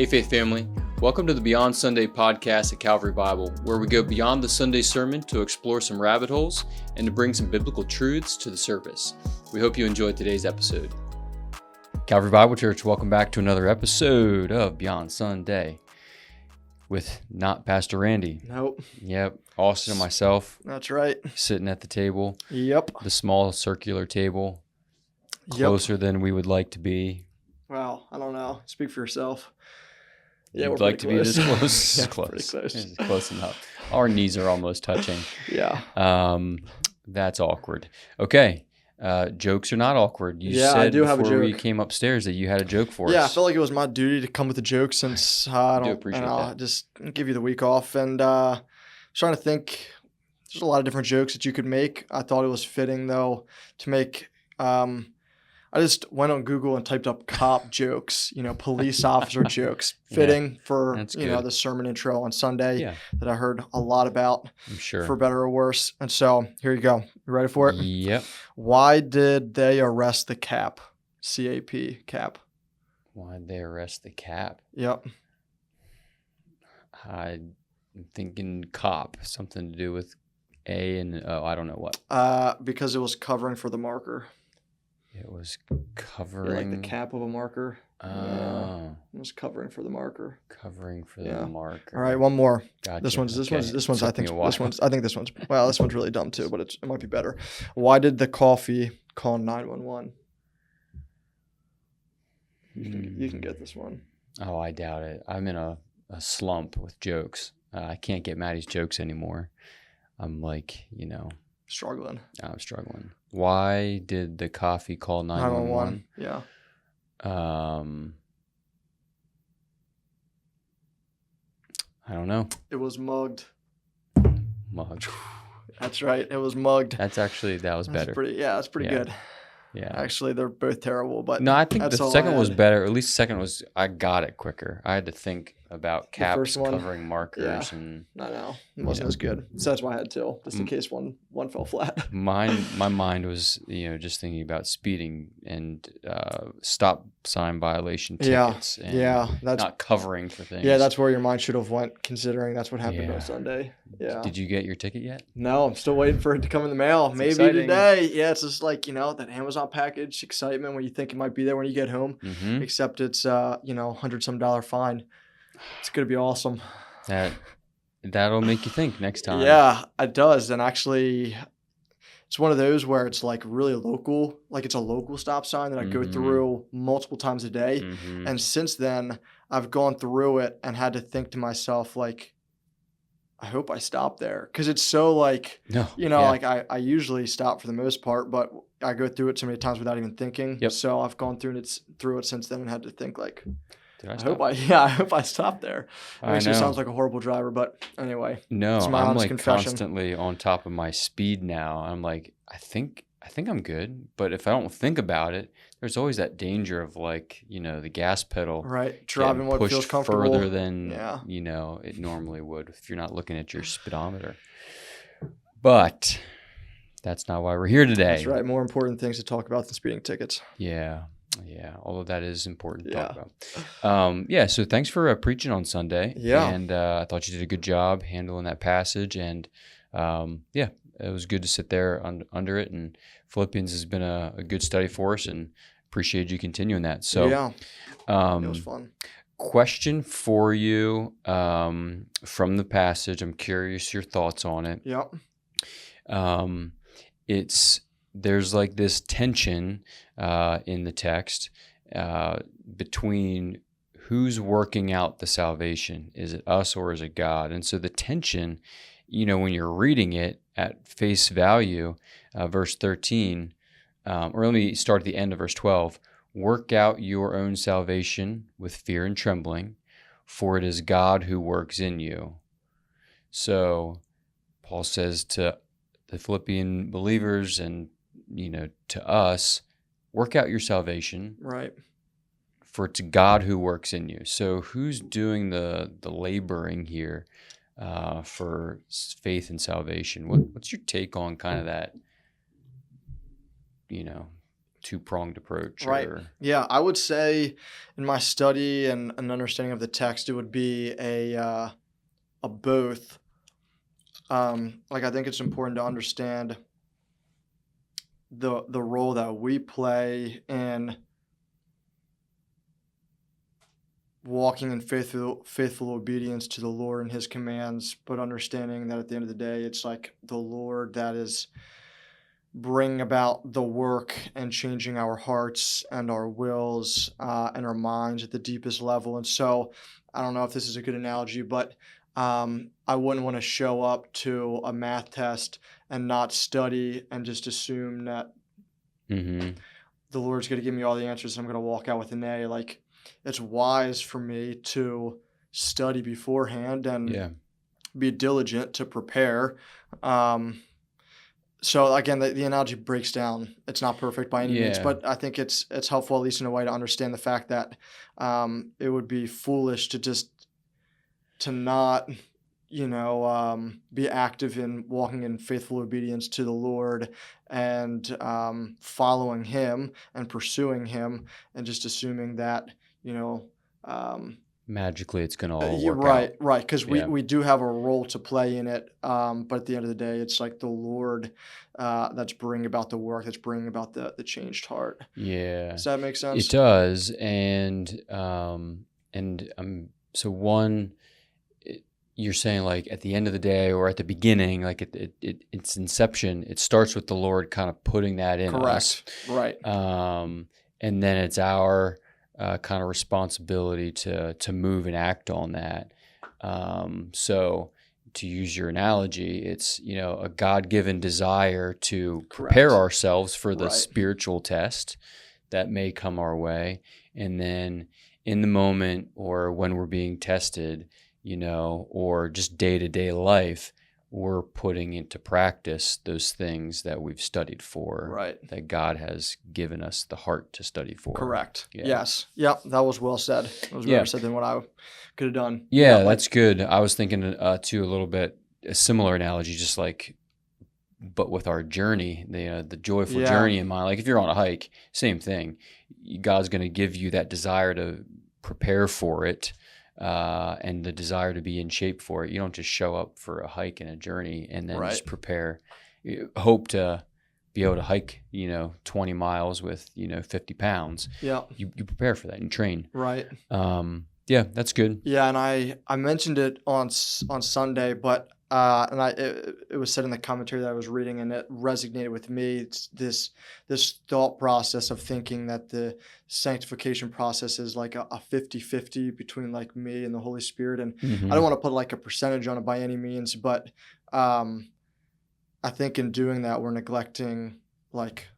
Hey Faith Family, welcome to the Beyond Sunday podcast at Calvary Bible, where we go beyond the Sunday sermon to explore some rabbit holes and to bring some biblical truths to the surface. We hope you enjoyed today's episode. Calvary Bible Church, welcome back to another episode of Beyond Sunday with not Pastor Randy. Nope. Yep, Austin and myself. That's right. Sitting at the table. Yep. The small circular table, closer than we would like to be. Wow, I don't know. Speak for yourself. Yeah, We'd we're like to be this close. Yeah, close. pretty close. It's close enough. Our knees are almost touching. Yeah. That's awkward. Okay. Jokes are not awkward. You said I do have a before we joke. came upstairs that you had a joke for us. Yeah, I felt like it was my duty to come with a joke since I do appreciate that. Just give you the week off. And trying to think, there's a lot of different jokes that you could make. I thought it was fitting, though, to make I just went on Google and typed up cop jokes, police officer jokes, fitting for, the sermon intro on Sunday that I heard a lot about, I'm sure, for better or worse. And so here you go. You ready for it? Yep. Why did they arrest the cap? C-A-P, cap. Why did they arrest the cap? Yep. I'm thinking cop, something to do with A and I don't know what. Because it was covering for the marker. It was covering. Like the cap of a marker. Oh. Yeah. It was covering for the marker. Covering for the marker. All right, one more. Gotcha. This one's I think this one's well, this one's really dumb too, but it might be better. Why did the coffee call 911? You can get this one. Oh, I doubt it. I'm in a slump with jokes. I can't get Maddie's jokes anymore. I'm like, Struggling. I'm struggling. Why did the coffee call 911? Yeah. I don't know. It was mugged. Mugged. That's right. It was mugged. That was better. That's pretty good. Yeah. Actually, they're both terrible, but no, I think the second was better. At least the second was, I got it quicker. I had to think about caps covering markers and. I know. It wasn't as good. So that's why I had two, just in case one fell flat. My mind was, just thinking about speeding and stop sign violation tickets. And not covering for things. Yeah, that's where your mind should have went, considering that's what happened on Sunday. Yeah. Did you get your ticket yet? No, I'm still waiting for it to come in the mail. Maybe exciting. Today. Yeah, it's just like, that Amazon package excitement when you think it might be there when you get home. Mm-hmm. Except it's, $100-some fine. It's going to be awesome. That'll make you think next time. Yeah, it does. And actually, it's one of those where it's like really local, like it's a local stop sign that I go through multiple times a day. Mm-hmm. And since then, I've gone through it and had to think to myself, like, I hope I stop there. Because it's so like, like I usually stop for the most part, but I go through it so many times without even thinking. Yep. So I've gone through it since then and had to think like, I hope I stop there. It actually sounds like a horrible driver, but anyway. No, it's my I'm honest like confession. Constantly on top of my speed now. I'm like, I think I'm good, but if I don't think about it, there's always that danger of like, the gas pedal. Right, driving what feels comfortable further than it normally would if you're not looking at your speedometer. But that's not why we're here today. That's right. More important things to talk about than speeding tickets. Yeah. Although that is important to talk about. So thanks for preaching on Sunday. Yeah. And I thought you did a good job handling that passage. And it was good to sit there under it. And Philippians has been a good study for us, and appreciate you continuing that. So it was fun. Question for you from the passage. I'm curious your thoughts on it. Yep. There's like this tension in the text between who's working out the salvation. Is it us or is it God? And so the tension, when you're reading it at face value, verse 13, or let me start at the end of verse 12, work out your own salvation with fear and trembling, for it is God who works in you. So Paul says to the Philippian believers and to us, work out your salvation. Right. For it's God who works in you. So who's doing the laboring here for faith and salvation? What's your take on kind of that, two-pronged approach. Right. Yeah, I would say in my study and an understanding of the text, it would be a both. Like I think it's important to understand the role that we play in walking in faithful obedience to the Lord and His commands, but understanding that at the end of the day, it's like the Lord that is bringing about the work and changing our hearts and our wills and our minds at the deepest level. And so, I don't know if this is a good analogy, but I wouldn't want to show up to a math test and not study and just assume that Mm-hmm. the Lord's going to give me all the answers and I'm going to walk out with an A. Like, it's wise for me to study beforehand and Yeah. be diligent to prepare. So again, the analogy breaks down. It's not perfect by any means, Yeah. but I think it's helpful, at least in a way, to understand the fact that it would be foolish to not, be active in walking in faithful obedience to the Lord and following Him and pursuing Him, and just assuming that, Magically, it's going to all you're work right, out. right, because Yeah. we do have a role to play in it, but at the end of the day, it's like the Lord that's bringing about the work, that's bringing about the changed heart. Yeah. Does that make It sense? does. So one, you're saying like at the end of the day or at the beginning, like its inception, it starts with the Lord kind of putting that in us. Correct. Right. And then it's our kind of responsibility to move and act on that. So to use your analogy, it's, a God-given desire to prepare Correct. ourselves for the Right. spiritual test that may come our way. And then in the moment or when we're being tested, or just day-to-day life, we're putting into practice those things that we've studied for, Right. that God has given us the heart to study for. Correct. Yeah. Yes. Yep. That was well said. It was better said than what I could have done. Yeah, like- that's good. I was thinking too a little bit a similar analogy, just like, but with our journey, the joyful Yeah. journey in mind. Like if you're on a hike, same thing. God's going to give you that desire to prepare for it. And the desire to be in shape for it. You don't just show up for a hike and a journey and then Right. just prepare. You hope to be able to hike, 20 miles with, 50 pounds. Yeah. You prepare for that and train. Right. Yeah, that's good. Yeah, and I mentioned it on Sunday, but it was said in the commentary that I was reading, and it resonated with me. It's this thought process of thinking that the sanctification process is like a 50-50 between like me and the Holy Spirit, and Mhm. I don't want to put like a percentage on it by any means, but I think in doing that we're neglecting like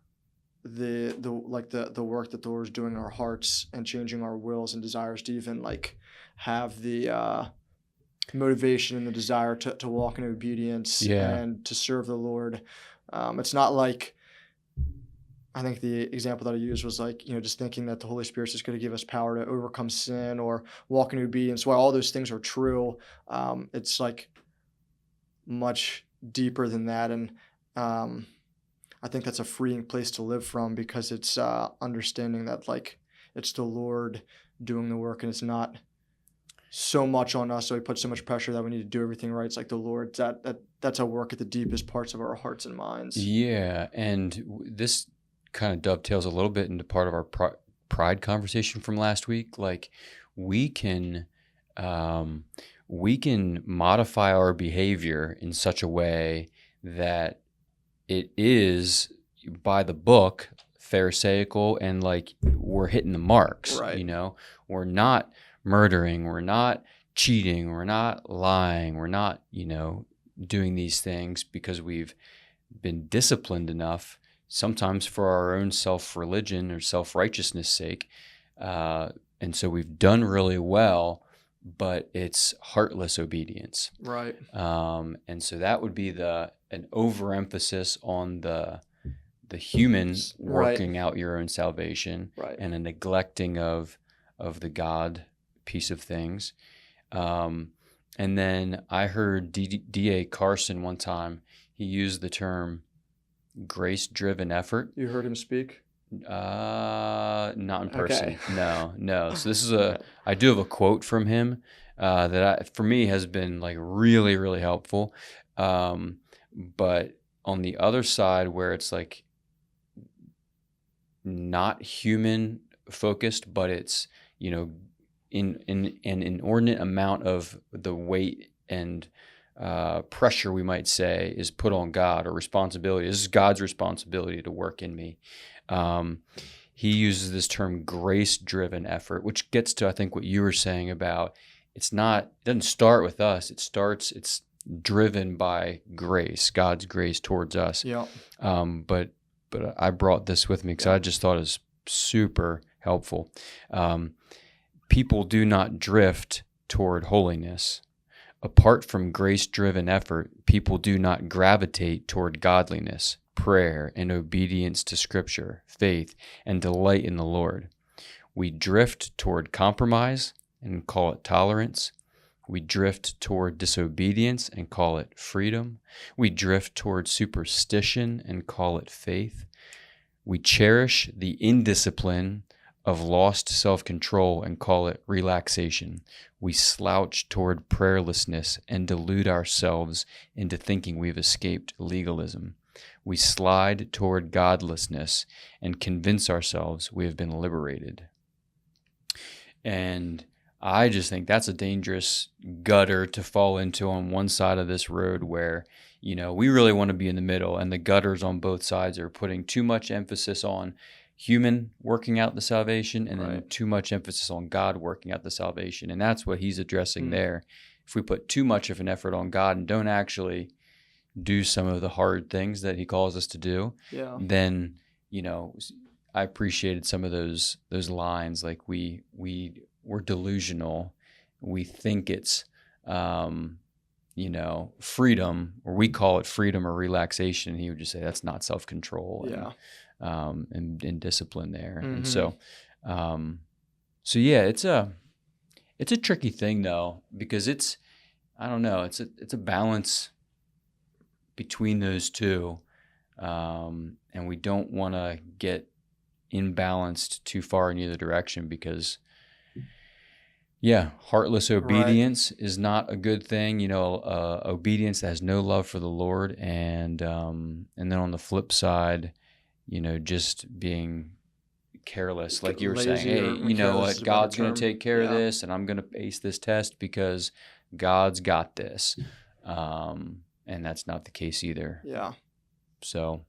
the work that the Lord is doing in our hearts and changing our wills and desires to even like have the motivation and the desire to walk in obedience Yeah. and to serve the Lord. It's not like, I think the example that I used was like, just thinking that the Holy Spirit is just going to give us power to overcome sin or walk in obedience. While all those things are true, it's like much deeper than that. And I think that's a freeing place to live from, because it's understanding that like it's the Lord doing the work and it's not so much on us, so He puts so much pressure that we need to do everything right. It's like the Lord, that's a work at the deepest parts of our hearts and minds. Yeah, and this kind of dovetails a little bit into part of our pride conversation from last week. Like we can modify our behavior in such a way that it is by the book, Pharisaical, and like we're hitting the marks. Right. We're not murdering, we're not cheating, we're not lying, we're not, doing these things because we've been disciplined enough, sometimes for our own self-religion or self-righteousness sake. And so we've done really well, but it's heartless obedience. Right. And so that would be an overemphasis on the human working out your own salvation, Right. and a neglecting of the God piece of things. And then I heard D.A. Carson one time, he used the term grace-driven effort. You heard him speak? Not in Okay. person. No. So this is Okay. I do have a quote from him for me has been like really, really helpful. Um, but on the other side, where it's like not human focused, but it's, in an inordinate amount of the weight and pressure, we might say, is put on God, or responsibility. This is God's responsibility to work in me. Um, he uses this term grace-driven effort, which gets to, I think, what you were saying about it doesn't start with us. It's driven by grace, God's grace towards us. Yeah. But I brought this with me because I just thought it was super helpful. People do not drift toward holiness. Apart from grace-driven effort, people do not gravitate toward godliness, prayer, and obedience to Scripture, faith, and delight in the Lord. We drift toward compromise and call it tolerance. We drift toward disobedience and call it freedom. We drift toward superstition and call it faith. We cherish the indiscipline of lost self-control and call it relaxation. We slouch toward prayerlessness and delude ourselves into thinking we've escaped legalism. We slide toward godlessness and convince ourselves we have been liberated. And I just think that's a dangerous gutter to fall into on one side of this road where, we really want to be in the middle, and the gutters on both sides are putting too much emphasis on human working out the salvation and then too much emphasis on God working out the salvation. And that's what he's addressing there. If we put too much of an effort on God and don't actually do some of the hard things that he calls us to do, then, I appreciated some of those lines, like we're delusional. We think it's, freedom, or we call it freedom or relaxation. He would just say that's not self-control and discipline there. Mm-hmm. And so yeah, it's a tricky thing though, because it's a balance between those two. And we don't want to get imbalanced too far in either direction, because heartless obedience is not a good thing. Obedience that has no love for the Lord, and then on the flip side, just being careless, like you were saying. Hey, you know what? God's going to take care of this, and I'm going to ace this test because God's got this, and that's not the case either. Yeah. So,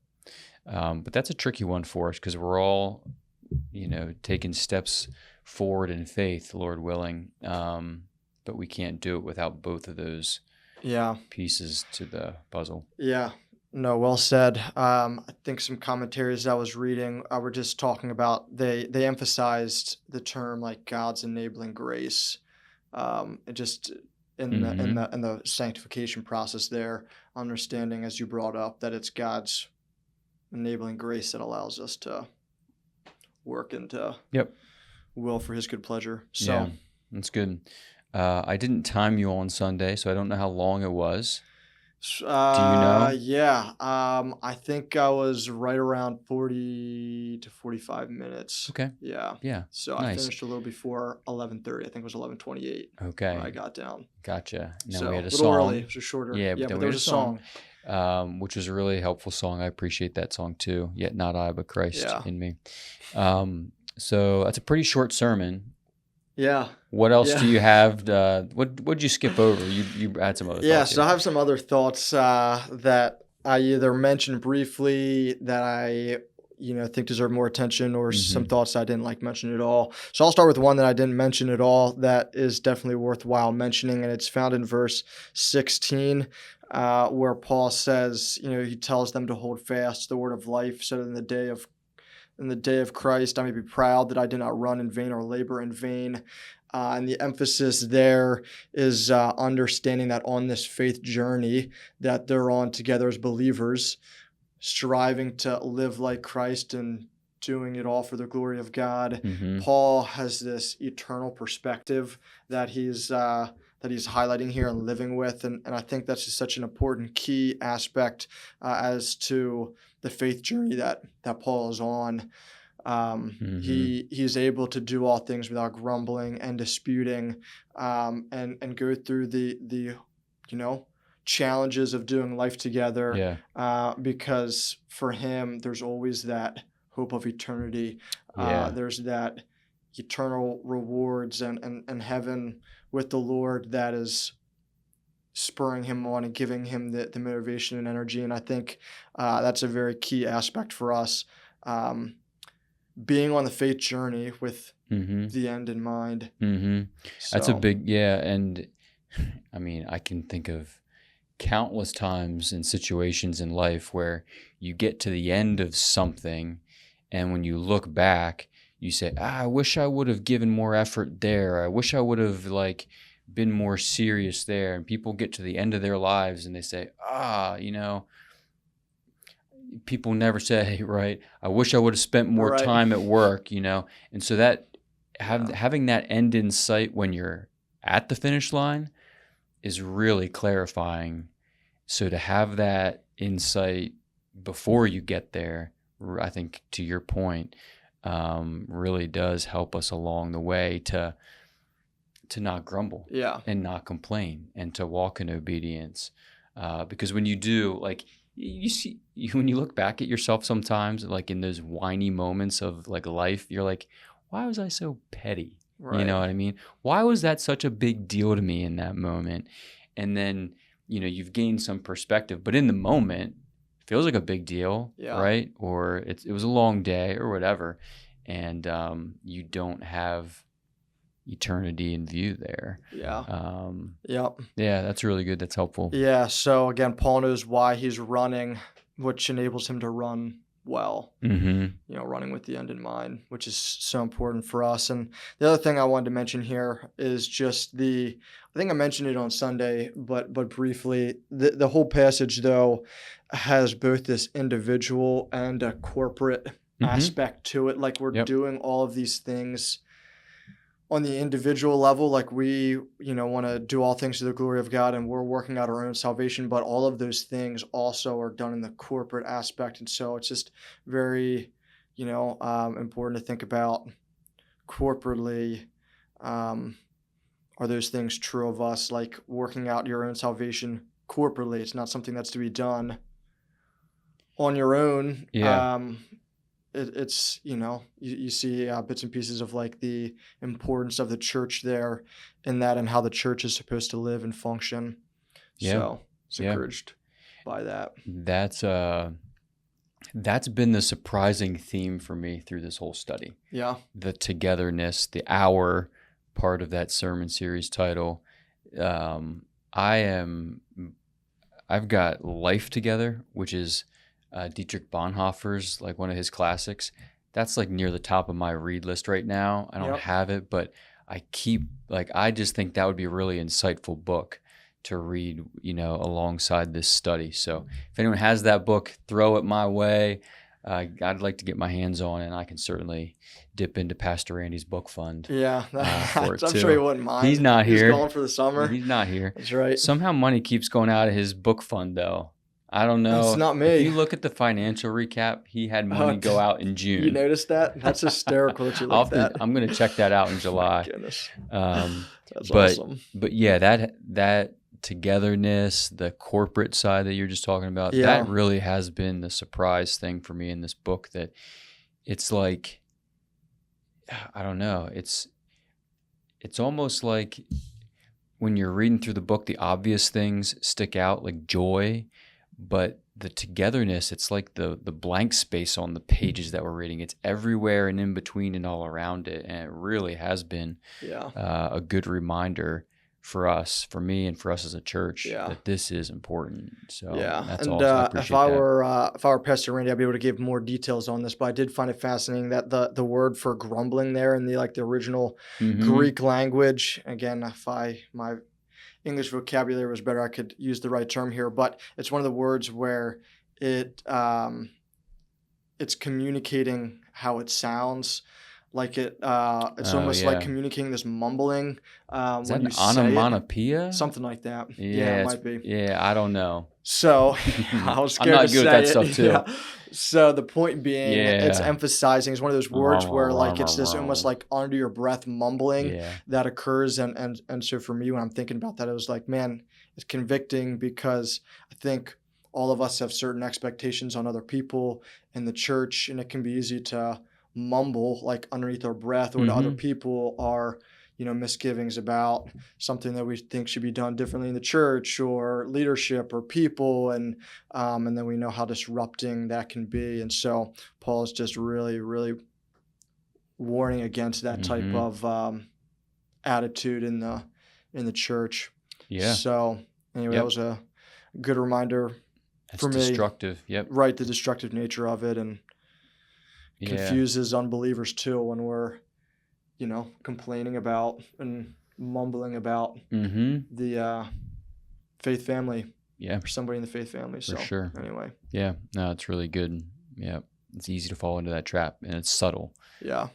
but that's a tricky one for us, because we're all, taking steps forward in faith, Lord willing, but we can't do it without both of those pieces to the puzzle. Yeah. No, well said. I think some commentaries I was reading were just talking about, they emphasized the term like God's enabling grace, just in the sanctification process there, understanding, as you brought up, that it's God's enabling grace that allows us to work into will for His good pleasure. So that's good. I didn't time you on Sunday, so I don't know how long it was. Do you know? Yeah. I think I was right around 40 to 45 minutes. Okay. Yeah. Yeah. So nice. I finished a little before 11:30. I think it was 11:28. Okay. When I got down. Gotcha. Now so we had a little song. Early. It was shorter. Yeah, but there was a song. Which was a really helpful song. I appreciate that song too. Yet not I, but Christ in me. So that's a pretty short sermon. Yeah. What else do you have? What'd you skip over? You had some other thoughts. Yeah, so I have some other thoughts that I either mentioned briefly that I think deserve more attention, or some thoughts I didn't mention at all. So I'll start with one that I didn't mention at all that is definitely worthwhile mentioning, and it's found in verse 16, where Paul says, he tells them to hold fast the word of life, so that in the day of Christ I may be proud that I did not run in vain or labor in vain. And the emphasis there is understanding that on this faith journey that they're on together as believers, striving to live like Christ and doing it all for the glory of God. Paul has this eternal perspective that he's highlighting here and living with, and I think that's just such an important key aspect as to the faith journey that Paul is on. He's able to do all things without grumbling and disputing, and go through the challenges of doing life together. Yeah. Because for him, there's always that hope of eternity. Yeah. There's that eternal rewards and heaven with the Lord that is spurring him on and giving him the motivation and energy. And I think that's a very key aspect for us. Being on the faith journey with the end in mind. That's a big, yeah. And I mean, I can think of countless times and situations in life where you get to the end of something, and when you look back, you say, I wish I would have given more effort there. I wish I would have been more serious there. And people get to the end of their lives and they say, people never say, right, I wish I would have spent more time at work, And so that having that end in sight when you're at the finish line is really clarifying. So to have that insight before you get there, I think to your point, really does help us along the way to not grumble and not complain and to walk in obedience. Because when you do, you see, when you look back at yourself sometimes, in those whiny moments of life, you're like, why was I so petty? Right. You know what I mean? Why was that such a big deal to me in that moment? And then, you've gained some perspective, but in the moment, it feels like a big deal, right? Or it was a long day or whatever. And you don't have eternity in view there. Yeah, that's really good. That's helpful. Yeah. So again, Paul knows why he's running, which enables him to run well, running with the end in mind, which is so important for us. And the other thing I wanted to mention here is just I think I mentioned it on Sunday, but briefly, the whole passage though has both this individual and a corporate aspect to it. We're doing all of these things on the individual level, we, want to do all things to the glory of God, and we're working out our own salvation, but all of those things also are done in the corporate aspect. And so it's just very, important to think about corporately. Are those things true of us? Working out your own salvation corporately. It's not something that's to be done on your own. It's you see bits and pieces of the importance of the church there in that, and how the church is supposed to live and function. So it's encouraged by that. That's been the surprising theme for me through this whole study. The togetherness, the hour part of that sermon series title. I've got Life Together, which is Dietrich Bonhoeffer's, one of his classics. That's near the top of my read list right now. I don't have it, but I just think that would be a really insightful book to read, alongside this study. So if anyone has that book, throw it my way. I'd like to get my hands on it, and I can certainly dip into Pastor Randy's book fund. I'm sure he wouldn't mind. He's not here. He's going for the summer. He's not here. That's right. Somehow money keeps going out of his book fund, though. I don't know. It's not me. If you look at the financial recap, he had money go out in June. You noticed that? That's hysterical that you looked at. I'm going to check that out in July. Oh, goodness. That's awesome. But yeah, that togetherness, the corporate side that you're just talking about, that really has been the surprise thing for me in this book, that it's I don't know. It's almost like when you're reading through the book, the obvious things stick out, like joy, but the togetherness, it's like the blank space on the pages that we're reading. It's everywhere and in between and all around it. And it really has been a good reminder for us, for me, and for us as a church, that this is important. So that's and awesome. I appreciate if I were Pastor Randy, I'd be able to give more details on this, but I did find it fascinating that the word for grumbling there in the original Greek language, again, if my English vocabulary was better, I could use the right term here, but it's one of the words where it's communicating how it sounds. It's almost like communicating this mumbling. Is that an onomatopoeia? Something like that. Yeah, it might be. Yeah, I don't know. So I was scared I'm not to good say with that stuff too. So the point being, it's Yeah. emphasizing, it's one of those words where like it's this Rum. almost like under your breath mumbling Yeah. that occurs. And so for me, when I'm thinking about that, it was like, man, it's convicting because I think all of us have certain expectations on other people in the church, and it can be easy to mumble like underneath our breath, or to other people are, misgivings about something that we think should be done differently in the church or leadership or people. And then we know how disrupting that can be. And so Paul is just really, really warning against that type of attitude in the church. Yeah. So anyway, that was a good reminder for me. Destructive. Yep. Right. The destructive nature of it, and confuses unbelievers too when we're, complaining about and mumbling about the faith family. Yeah. Or somebody in the faith family. For So sure. anyway. Yeah. No, it's really good. Yeah. It's easy to fall into that trap, and it's subtle. Yeah.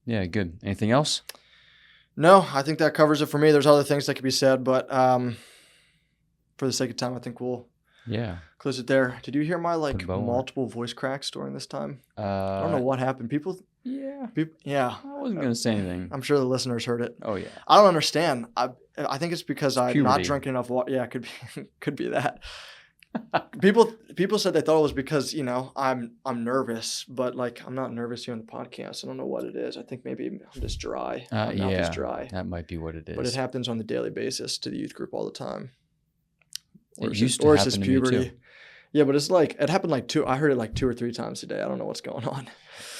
Yeah. Good. Anything else? No, I think that covers it for me. There's other things that could be said, but for the sake of time, I think we'll close it there. Did you hear my multiple voice cracks during this time? I don't know what happened. People. Yeah. I wasn't gonna say anything. I'm sure the listeners heard it. Oh yeah. I don't understand. I think it's because I'm not puberty. drinking enough water. Yeah, could be that. People said they thought it was because I'm nervous, but I'm not nervous here on the podcast. I don't know what it is. I think maybe I'm just dry. My mouth is dry. That might be what it is. But it happens on the daily basis to the youth group all the time. It used to happen to me too. Yeah, but it's it happened I heard it 2 or 3 times a day. I don't know what's going on.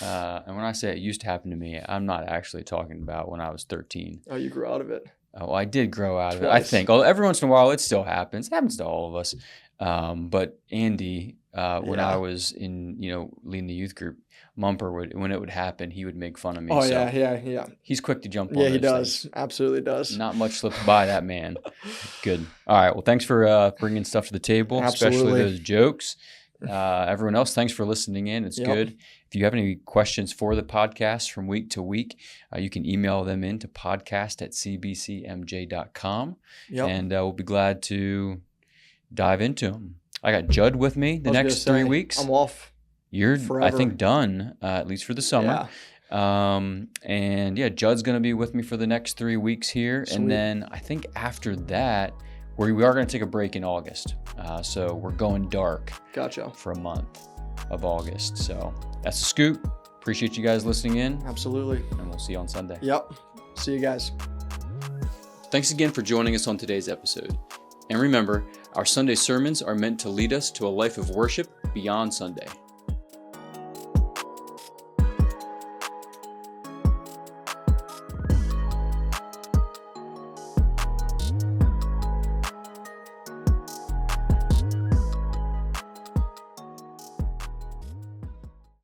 And when I say it used to happen to me, I'm not actually talking about when I was 13. Oh, you grew out of it? Oh, I did grow out of it. Twice. I think. Every once in a while, it still happens. It happens to all of us. But Andy, when I was in, leading the youth group, Mumper when it would happen, he would make fun of me. Oh, so yeah. He's quick to jump on. Yeah, he those does. things. Absolutely does. Not much slips by that man. Good. All right. Well, thanks for bringing stuff to the table, Absolutely. especially those jokes. Everyone else, thanks for listening in. It's good. If you have any questions for the podcast from week to week, you can email them in to podcast@cbcmj.com. And we'll be glad to dive into them. I got Judd with me the next 3 weeks. I'm off. You're, forever. I think, done, at least for the summer. Judd's going to be with me for the next 3 weeks here. Sweet. And then I think after that, we are going to take a break in August. So we're going dark. Gotcha. For a month of August. So that's the scoop. Appreciate you guys listening in. Absolutely. And we'll see you on Sunday. Yep. See you guys. Thanks again for joining us on today's episode. And remember, our Sunday sermons are meant to lead us to a life of worship beyond Sunday.